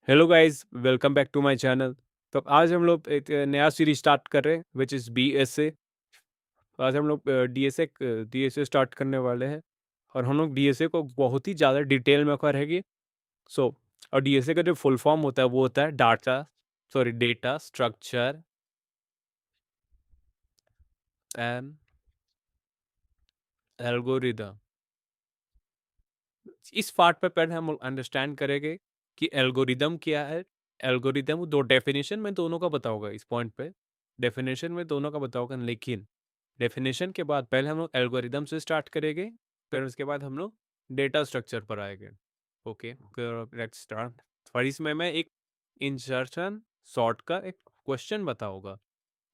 Hello guys, welcome back to my channel. तो आज हम लोग एक नया सीरीज स्टार्ट कर रहे हैं विच इज़ बीएसए। आज हम लोग डीएसए स्टार्ट करने वाले हैं और हम लोग डीएसए को बहुत ही ज़्यादा डिटेल में करेंगे। सो और डीएसए का जो फुल फॉर्म होता है वो होता है डेटा स्ट्रक्चर एंड एल्गोरिदम। इस पार्ट पे पहले हम अंडरस्टैंड करेंगे कि एल्गोरिदम क्या है। एल्गोरिदम दो डेफिनेशन में दोनों का बताऊंगा इस पॉइंट पे। डेफिनेशन में दोनों का बताऊंगा, लेकिन डेफिनेशन के बाद पहले हम लोग एल्गोरिदम से स्टार्ट करेंगे, फिर उसके बाद हम लोग डेटा स्ट्रक्चर पर आएंगे। Okay, let's start. और इसमें मैं एक इंसर्शन सॉर्ट का एक क्वेश्चन बताऊंगा।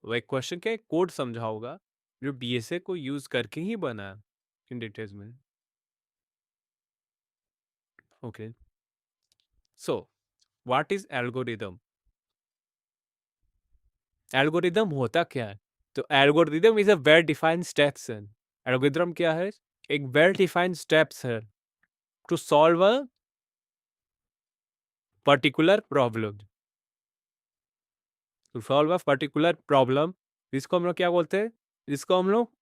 वो एक क्वेश्चन का एक कोड समझाऊंगा जो बीएसए को यूज करके ही बना है इन डिटेल्स में। Okay, so what is algorithm? Algorithm होता क्या है? तो algorithm is a well defined steps है। एल्गोरिदम क्या है? एक वेल डिफाइंड स्टेप्स है to solve a particular problem. To solve a particular problem, इसको हम लोग क्या बोलते हैं? इसको हम लोग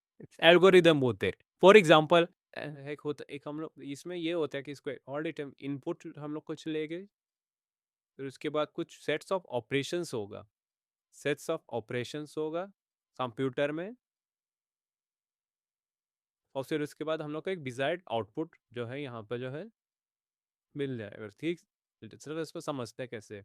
एल्गोरिदम बोलते हैं। फॉर एग्जाम्पल, एक हम लोग इसमें ये होता है कि इसको ऑल इनपुट हम लोग कुछ लेंगे, फिर उसके बाद कुछ सेट्स ऑफ ऑपरेशंस होगा। सेट्स ऑफ ऑपरेशंस होगा कंप्यूटर में, और फिर उसके बाद हम लोग को एक डिजायर्ड आउटपुट जो है यहाँ पर जो है मिल जाएगा। ठीक, सिर्फ इसको समझते हैं कैसे।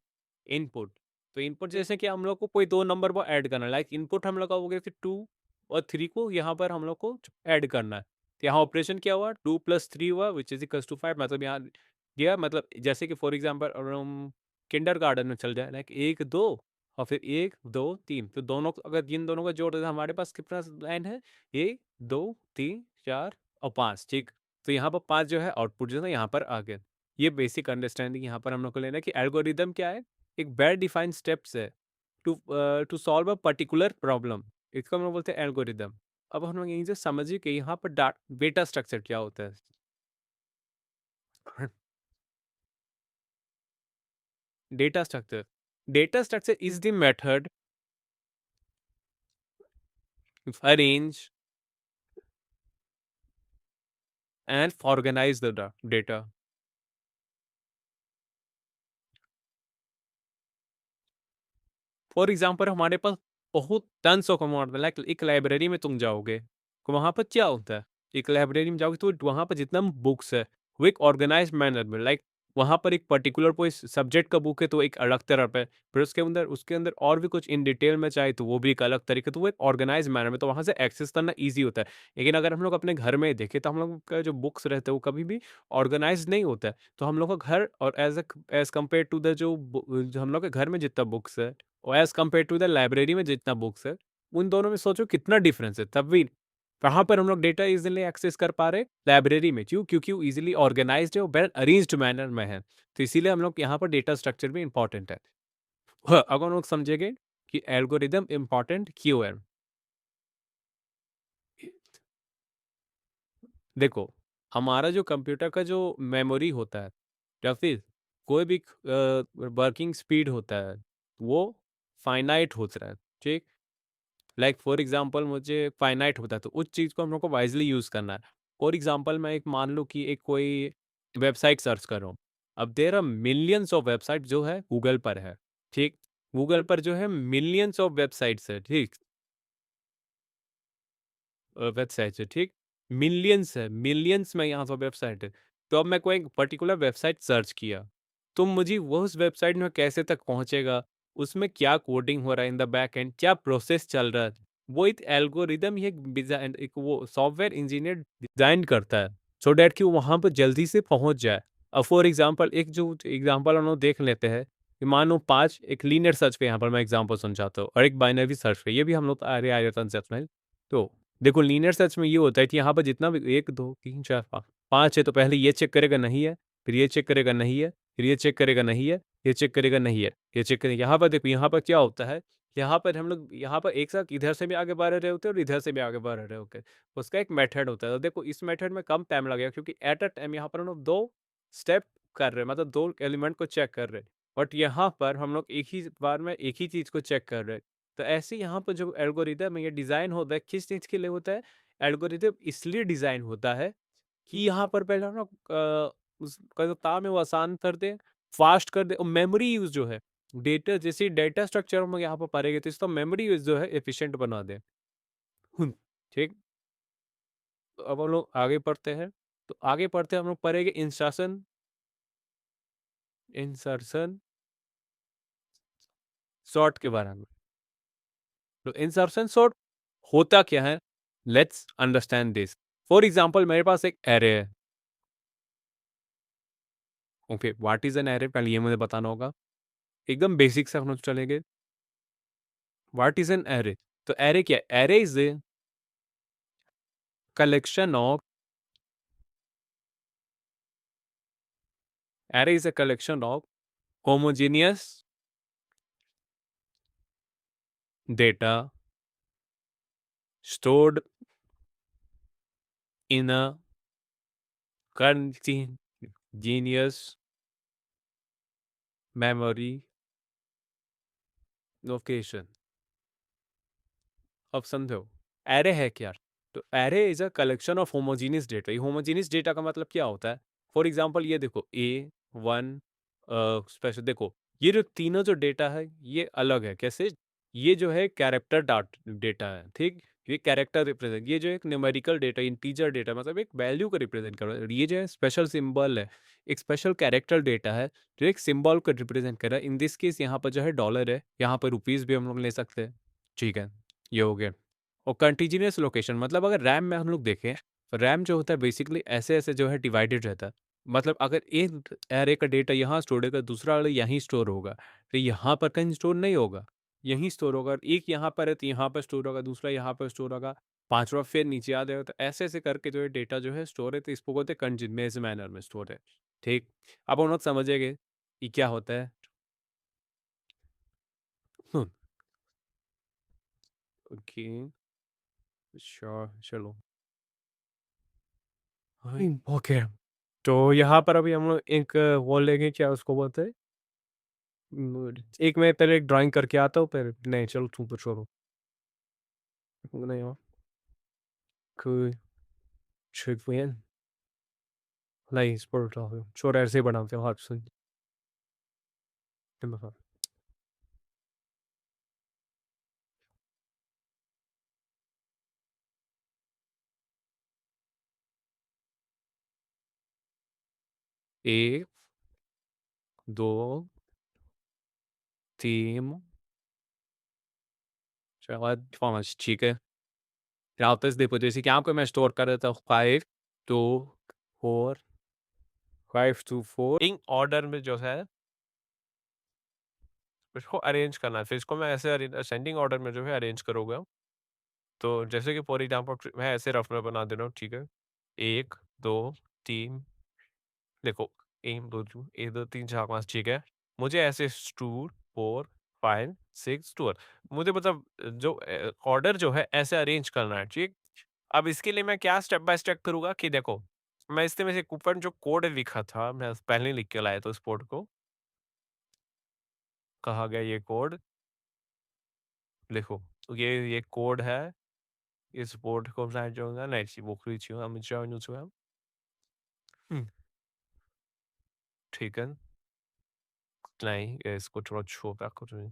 इनपुट, तो इनपुट जैसे कि हम लोग को कोई दो नंबर को ऐड करना है, लाइक इनपुट हम लोग का हो गया कि 2 और 3 को यहाँ पर हम लोग को ऐड करना है। तो यहाँ ऑपरेशन क्या हुआ, 2 + 3 हुआ विच इज इक्वल्स टू 5। मतलब यहाँ दिया, मतलब जैसे कि फॉर एग्जाम्पल हम किंडर गार्डन में चल जाए, लाइक 1 2 और फिर 1 2 3, तो दोनों अगर इन दोनों का जोड़ दें हमारे पास कितना लाइन है, 1 2 3 4 और 5। ठीक, तो यहाँ पर 5 जो है आउटपुट जो है यहाँ पर आ गया। ये बेसिक अंडरस्टैंडिंग यहाँ पर हम लोग को लेना है कि एल्गोरिदम क्या है। एक वेल डिफाइंड स्टेप्स है to to solve a particular problem, इसको हम लोग बोलते हैं एल्गोरिदम। अब हम लोग यहीं से समझिए कि यहाँ पर डेटा स्ट्रक्चर क्या होता है। Data structure, data structure is the method arrange and organize the data. For example हमारे पास बहुत टन्स ऑफ अमाउंट, लाइक एक लाइब्रेरी में तुम जाओगे तो वहाँ पर क्या होता है, एक लाइब्रेरी में जाओगे तो वहाँ पर जितना बुक्स है वो एक ऑर्गेनाइज मैनर में, लाइक वहाँ पर एक पर्टिकुलर कोई सब्जेक्ट का बुक है तो एक अलग तरह पे, फिर उसके अंदर और भी कुछ इन डिटेल में चाहे तो वो भी एक अलग तरीके, तो वो एक ऑर्गेनाइज मैनर में, तो वहाँ से एक्सेस करना ईजी होता है। लेकिन अगर हम लोग अपने घर में देखें तो हम लोग का जो बुक्स रहते हैं वो कभी भी ऑर्गेनाइज नहीं होता है। तो हम लोग का घर और एज कम्पेयर टू द जो हम लोग के घर में जितना बुक्स है और as compare to the library में जितना बुक्स है, उन दोनों में सोचो कितना डिफरेंस है। तब भी कहाँ पर हम लोग डेटा इजीली एक्सेस कर पा रहे, लाइब्रेरी में। क्यों? क्योंकि वो इजीली ऑर्गेनाइज्ड है और वेल अरेंज्ड मैनर में है, तो इसीलिए हम लोग यहाँ पर डेटा स्ट्रक्चर भी इंपॉर्टेंट है। हाँ, अगर हम लोग समझेंगे कि एल्गोरिदम इंपॉर्टेंट क्यों है। देखो, हमारा जो कंप्यूटर का जो मेमोरी होता है या फिर कोई भी वर्किंग स्पीड होता है वो फाइनाइट होता है। ठीक, लाइक फॉर एग्जांपल मुझे फाइनाइट होता है तो उस चीज़ को हम लोग को वाइजली यूज़ करना है। फॉर एग्जांपल मैं एक मान लो कि एक कोई वेबसाइट सर्च कर रहा हूँ। अब there are millions of website जो है गूगल पर है। ठीक, गूगल पर जो है मिलियंस ऑफ वेबसाइट्स है। ठीक, वेबसाइट्स है। ठीक, मिलियंस है, मिलियंस में यहाँ पर वेबसाइट है। तो अब मैं कोई एक पर्टिकुलर वेबसाइट सर्च किया, तो मुझे वो उस वेबसाइट में कैसे तक पहुँचेगा, उसमें क्या कोडिंग हो रहा है इन द बैक एंड, क्या प्रोसेस चल रहा है, वो एक एल्गोरिदम ही एक वो सॉफ्टवेयर इंजीनियर डिजाइन करता है सो डैट कि वो वहाँ पर जल्दी से पहुँच जाए। अब फॉर एग्जाम्पल एक जो एग्जाम्पल हम लोग देख लेते हैं कि मान लो 5 एक लीनियर सर्च पे, यहाँ पर मैं एग्जाम्पल समझाता हूँ, और एक बाइनरी सर्च पे, ये भी हम लोग आ रहे कंसेप्ट में। तो देखो, लीनियर सर्च में ये होता है कि यहाँ पर जितना भी 1 2 3 4 5 है तो पहले ये चेक करेगा नहीं है, फिर ये चेक करेगा नहीं है, फिर ये चेक करेगा नहीं है, ये चेक करेगा नहीं है, ये चेक करेगा। यहाँ पर देखो, यहाँ पर क्या होता है, यहाँ पर हम लोग यहाँ पर एक साथ इधर से भी आगे बढ़ रहे होते हैं और इधर से भी आगे बढ़ रहे होते हैं। उसका एक मेथड होता है। तो देखो, इस मेथड में कम टाइम लगेगा क्योंकि एट अ टाइम यहाँ पर हम लोग 2 स्टेप कर रहे हैं, मतलब 2 एलिमेंट को चेक कर रहे हैं। बट यहाँ पर हम लोग एक ही बार में एक ही चीज़ को चेक कर रहे हैं। तो ऐसे यहाँ पर जो एल्गोरिदम है ये डिज़ाइन होता है किस चीज़ के लिए होता है? एल्गोरिदम इसलिए डिज़ाइन होता है कि यहाँ पर पहले हम लोग उसका जो काम है वो आसान कर दें, फ़ास्ट कर दें और मेमोरी यूज़ जो है, डेटा जैसे डेटा स्ट्रक्चर हम लोग यहाँ पर पढ़ेंगे तो इसका मेमोरी यूज़ जो है एफ़िशिएंट बना दें। ठीक? तो अब हम लोग आगे बढ़ते हैं। तो आगे बढ़ते हम लोग पढ़ेंगे इंसर्शन सॉर्ट के बारे में। तो इंसर्शन सॉर्ट होता क्या है? Let's understand this. For example मेरे पास एक एरे है। Okay, what is an array? पहले ये मुझे बताना होगा। एकदम बेसिक से हम लोग चलेंगे। What is an array? तो एरे क्या है? Array is a collection of array is a collection of homogeneous data stored in a continuous memory location. अब समझो एरे है क्या? तो array is a collection of homogeneous data. ये homogeneous data का मतलब क्या होता है? फॉर एग्जांपल ये देखो ए वन स्पेशल देखो, ये जो तीनों जो डेटा है ये अलग है। कैसे? ये जो है कैरेक्टर डाट डेटा है, ठीक? ये कैरेक्टर रिप्रेजेंट, ये जो एक न्यूमेरिकल डेटा इंटीजर डेटा मतलब एक वैल्यू को रिप्रेजेंट कर रहा है। ये जो है स्पेशल सिंबल है, एक स्पेशल कैरेक्टर डेटा है जो एक सिंबल को रिप्रेजेंट कर रहा है। इन दिस केस यहाँ पर जो है डॉलर है, यहाँ पर रुपीज़ भी हम लोग ले सकते हैं। ठीक है, ये हो गया। और कंटीन्यूअस लोकेशन मतलब अगर रैम में हम लोग देखें तो रैम जो होता है बेसिकली ऐसे ऐसे जो है डिवाइडेड रहता है। मतलब अगर एक एरे का डेटा यहाँ स्टोर होगा दूसरा वाला यहीं स्टोर होगा, तो यहाँ पर कहीं स्टोर नहीं होगा, यहीं स्टोर होगा। और एक यहाँ पर है तो यहाँ पर स्टोर होगा, दूसरा यहाँ पर स्टोर होगा, पांचवा फिर नीचे आ जाएगा। तो ऐसे ऐसे करके जो है डेटा जो है स्टोर है, तो इसको बोलते हैं कंटिन्यूअस मैनर में स्टोर है। ठीक, अब हम लोग समझेंगे कि क्या होता है। ओके, श्योर, चलो। ओके, तो यहाँ पर अभी हम लोग एक वो लेंगे, क्या उसको बोलते हैं? एक मैं पहले एक ड्राइंग करके आता हूँ, फिर नहीं चलो तुम तो छोड़ो। नहीं हो कोई शिकवेन नहीं स्पोर्ट हो छोड़, ऐसे ही बनाते हो हाथ से। एक, दो, तीन, चार, पाँच, ठीक है। फिर आता है देखो, जैसे कि आपको मैं स्टोर कर देता हूँ 5 2 4 5 2 4 इन ऑर्डर में जो है इसको अरेंज करना है। फिर इसको मैं ऐसे असेंडिंग ऑर्डर में जो है अरेंज करूँगा। तो जैसे कि फॉर एग्जाम्पल मैं ऐसे रफ में बना दे रहा हूँ, ठीक है? एक, दो, तीन, देखो 1 2 1 2 3 4 5, ठीक है? मुझे ऐसे 2 4 5 6 2 मुझे मतलब जो ऑर्डर जो है ऐसे अरेंज करना है, ठीक? अब इसके लिए मैं क्या स्टेप बाय स्टेप करूँगा कि देखो, मैं इसमें में से कूपन जो कोड लिखा था, मैं पहले ही लिख के लाया था उस कोड को। कहाँ गया ये कोड? लिखो, तो ये कोड है। इस कोड को मैं जो है ना वो खींचूँगा, मैं जाऊँगा। हुँ, ठीक है। नहीं, इसको थोड़ा छोटा करूँ।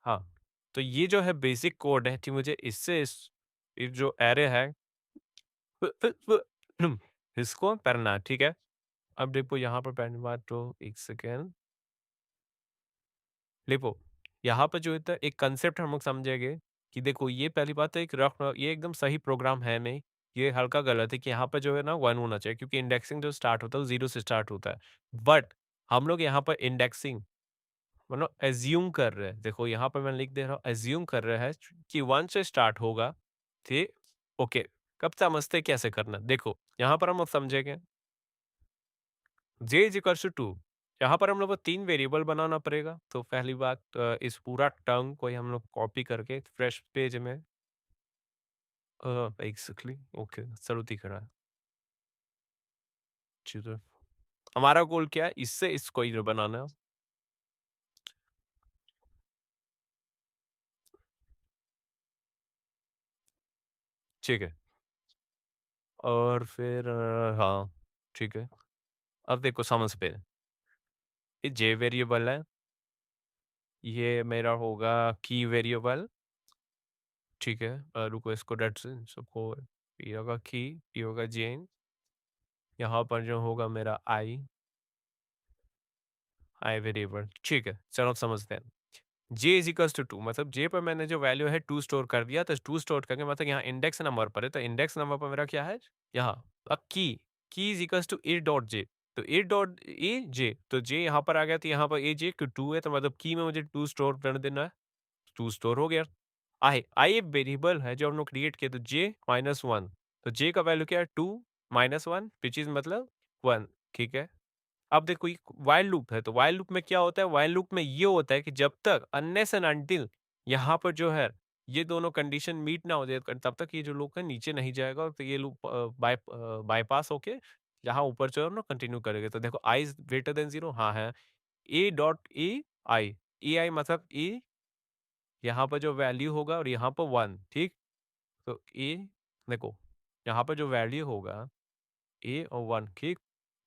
हाँ, तो ये जो है बेसिक कोड है कि मुझे इससे ये जो एरे है इसको पढ़ना है, ठीक है? अब देखो यहाँ पर पहली बात तो 1 सेकंड। देखो, यहाँ पर जो है तो एक कांसेप्ट हम लोग समझेंगे कि देखो ये पहली बात है, एक रफ ये एकदम सही प्रोग्राम है नहीं, ये हल्का गलत है कि यहाँ पर जो है ना 1 होना चाहिए, क्योंकि इंडेक्सिंग जो स्टार्ट होता है वो 0 से स्टार्ट होता है। बट हम लोग यहाँ पर इंडेक्सिंग मतलब एज्यूम कर रहे हैं। देखो यहाँ पर मैं लिख दे रहा हूँ, एज्यूम कर रहा है कि 1 से स्टार्ट होगा, ठीक? ओके, कब समझते हैं कैसे करना? देखो, यहाँ पर हम लोग समझेंगे j इज़ इक्वल्स टू 2। यहाँ पर हम लोग को 3 वेरिएबल बनाना पड़ेगा। तो पहली बात इस पूरा टर्म को ही हम लोग कॉपी करके फ्रेश पेज में एग्ज़ैक्टली ओके, ज़रूर दिख रहा है। चलो, हमारा गोल क्या है? इससे इसको ही बनाना है। ठीक है। और फिर हाँ, ठीक है। अब देखो समझ पे, ये जे वेरिएबल है, ये मेरा होगा की वेरिएबल, ठीक है। रुको इसको डेट से सबको, ये होगा की, ये होगा जेन, यहाँ पर जो होगा मेरा आई वेरिएबल, ठीक है। चलो समझते हैं। जे इज इक्वल्स टू टू, मतलब जे पर मैंने जो वैल्यू है टू स्टोर कर दिया, तो टू स्टोर करके मतलब यहाँ इंडेक्स नंबर पर है, तो इंडेक्स नंबर पर मेरा क्या है यहाँ। अब key is equals to A dot J, तो ए डॉट ए जे, तो जे यहाँ पर आ गया, तो यहाँ पर ए जे टू है, तो मतलब की में मुझे टू स्टोर कर देना है, टू स्टोर हो गया। आई एक वेरिएबल है जो हम लोग क्रिएट किया, तो जे माइनस वन, तो जे का वैल्यू क्या है two minus one, which is मतलब वन, ठीक है। अब देखो ये व्हाइल लूप है, तो व्हाइल लूप में क्या होता है, व्हाइल लूप में ये होता है कि जब तक अनलेस एंड अनटिल यहाँ पर जो है ये दोनों कंडीशन मीट ना हो जाए, तब तक ये जो लूप है नीचे नहीं जाएगा, तो ये लूप बाईपास होके यहाँ ऊपर जो है ना कंटिन्यू करेगा। तो देखो I is greater than zero, हाँ है, ए डॉट ए आई मतलब ए, यहाँ पर जो वैल्यू होगा और यहाँ पर वन, ठीक। तो ए, देखो यहाँ पर जो वैल्यू होगा ए और वन, ठीक।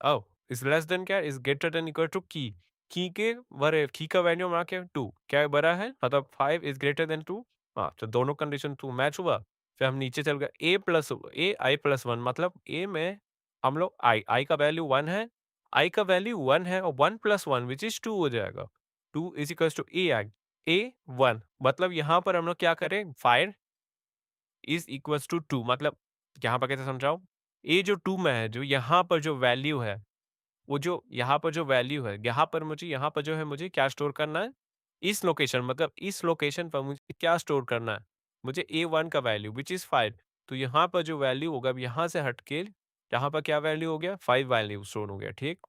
ओह, इज लेस देन क्या, is greater than equal to key के बड़े, की का वैल्यू हमारा क्या टू, क्या बड़ा है मतलब five is greater than two. हाँ, तो दोनों कंडीशन टू मैच हुआ। फिर हम नीचे चल गए, ए आई प्लस वन, मतलब ए में हम लोग आई का वैल्यू वन है, आई का वैल्यू वन है, और one plus one which is two हो जाएगा। Two is equal to A I, A one, मतलब यहाँ पर हम लोग क्या करें, five is equals to two, मतलब यहाँ पर कैसे समझाओ, ए जो टू में है, जो यहाँ पर जो वैल्यू है, वो जो यहाँ पर जो वैल्यू है, यहाँ पर मुझे, यहाँ पर जो है मुझे क्या स्टोर करना है, इस लोकेशन, मतलब इस लोकेशन पर मुझे क्या स्टोर करना है, मुझे ए वन का वैल्यू विच इज़ फाइव। तो यहाँ पर जो वैल्यू होगा, अब यहाँ से हट के यहाँ पर क्या वैल्यू हो गया, फाइव वैल्यू स्टोर हो गया, ठीक।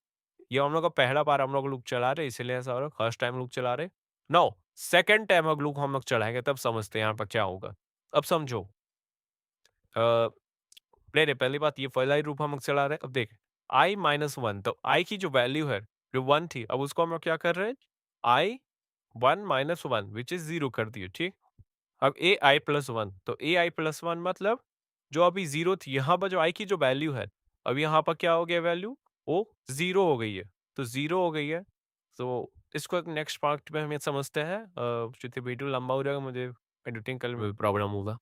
ये हम लोग का पहला बार हम लोग लूप चला रहे, इसीलिए ऐसा हो रहा है, फर्स्ट टाइम लूप चला रहे। नो, सेकेंड टाइम अगर लूप हम लोग चलाएंगे तब समझते हैं यहाँ पर क्या होगा। अब समझो, नहीं नहीं, पहली बात ये पहला ही रूप हम लोग चला रहे हैं। अब देख, आई माइनस वन, तो आई की जो वैल्यू है जो वन थी, अब उसको हम लोग क्या कर रहे हैं, I one minus one which is zero कर दिए, ठीक। अब ए आई प्लस वन, तो ए आई प्लस वन मतलब जो अभी जीरो थी, यहाँ पर जो आई की जो वैल्यू है, अब यहाँ पर क्या हो गया वैल्यू, वो जीरो हो गई है, तो जीरो हो गई है। तो इसको एक नेक्स्ट पार्ट में हमें समझते हैं, क्योंकि वीडियो लंबा हो जाएगा, मुझे एडिटिंग करने में प्रॉब्लम होगा।